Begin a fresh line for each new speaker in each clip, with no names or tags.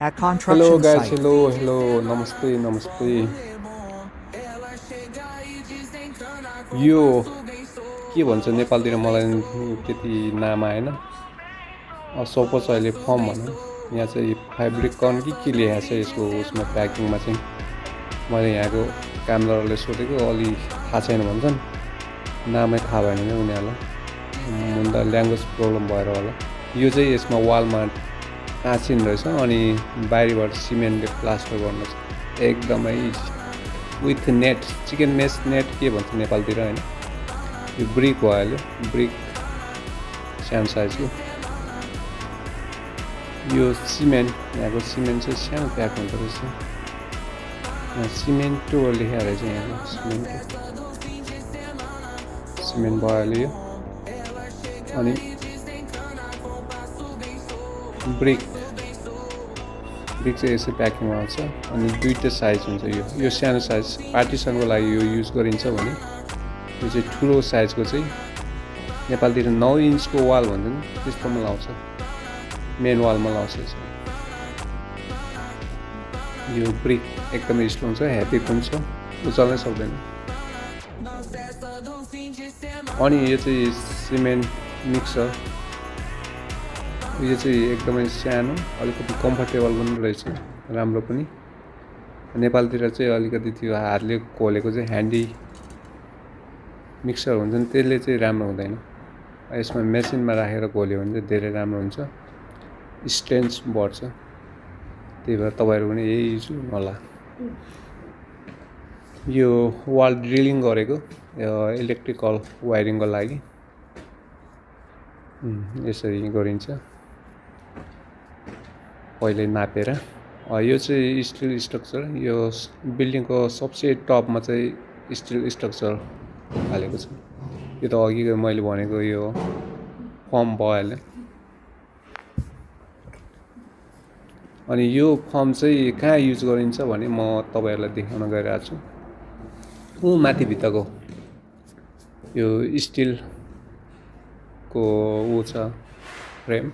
at
Hello
construction
guys,
site.
hello, namaste, namaste. यो के भन्छ नेपालतिर मलाई त्यति नाम आएन। सपोज अहिले फर्म भनौँ, यहाँ चाहिँ फेब्रिकन के लेखेको छ यसको उसमा प्याकिङमा चाहिँ। मैले यहाँको कामदारले सोधेको अलि थाहा छैन भन्छन्, नामै थाहा भएन क्या उनीहरूलाई। हुन त ल्याङ्ग्वेज प्रब्लम भएर होला। यो चाहिँ यसमा वालमा टाँसिन रहेछ अनि बाहिरबाट सिमेन्टले प्लास्टर गर्नु छ। एकदमै easy with net, chicken mess net के भन्छ नेपालतिर हैन। यो ब्रिक हो अहिले, ब्रिक सानो साइजको। यो सिमेन्ट, यहाँको सिमेन्ट चाहिँ सानो प्याक हुँदो रहेछ। सिमेन्टो लेखेको रहेछ यहाँको सिमेन्ट भयो अहिले यो। अनि ब्रिक चाहिँ यसै प्याकिङमा आउँछ अनि दुईवटा साइज हुन्छ। यो सानो साइज पार्टिसनको लागि यो युज गरिन्छ भने यो चाहिँ ठुलो साइजको चाहिँ नेपालतिर 9 इन्चको वाल भन्छ नि त्यस्तोमा लाउँछ, मेन वालमा लाउँछ। यो ब्रिक एकदमै स्ट्रङ छ, हेभी पनि छ, उचाल्नै सक्दैन। अनि यो चाहिँ सिमेन्ट मिक्सर, यो चाहिँ एकदमै सानो, अलिकति कम्फर्टेबल पनि रहेछ, राम्रो पनि। नेपालतिर चाहिँ अलिकति त्यो हातले खोलेको चाहिँ ह्यान्डी मिक्सर हुन्छ नि, त्यसले चाहिँ राम्रो हुँदैन। यसमा मेसिनमा राखेर खोल्यो भने चाहिँ धेरै राम्रो हुन्छ, स्ट्रेन्थ बढ्छ। त्यही भएर तपाईँहरू पनि यही युज गर्नु होला। यो वाल ड्रिलिङ गरेको इलेक्ट्रिकल वायरिङको लागि यसरी गरिन्छ, पहिले नापेर। यो चाहिँ स्टिल स्ट्रक्चर, यो बिल्डिङको सबसे टपमा चाहिँ स्टिल स्ट्रक्चर हालेको छ। यो त अघिको मैले भनेको यो फर्म भयो अहिले। अनि यो फर्म चाहिँ कहाँ युज गरिन्छ भने म तपाईँहरूलाई देखाउन गइरहेको छु। ऊ माथिभित्रको यो स्टिलको ऊ छ फ्रेम,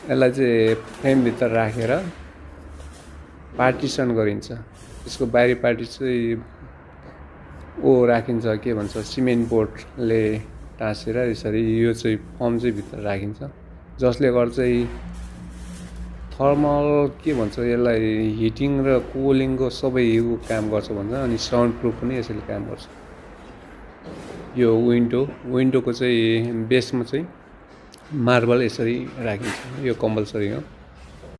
यसलाई चाहिँ फ्रेमभित्र राखेर पार्टिसन गरिन्छ। यसको बाहिरी पार्टी चाहिँ राखिन्छ, के भन्छ, सिमेन्ट बोर्डले टाँसेर यसरी यो चाहिँ फर्म चाहिँ भित्र राखिन्छ, जसले गर्दा चाहिँ थर्मल के भन्छ यसलाई, हिटिङ र कुलिङको सबै यो काम गर्छ भन्छ। अनि साउन्ड प्रुफ पनि यसले काम गर्छ। यो विन्डोको चाहिँ बेसमा चाहिँ मार्बल यसरी राखिन्छ, यो कम्पलसरी हो।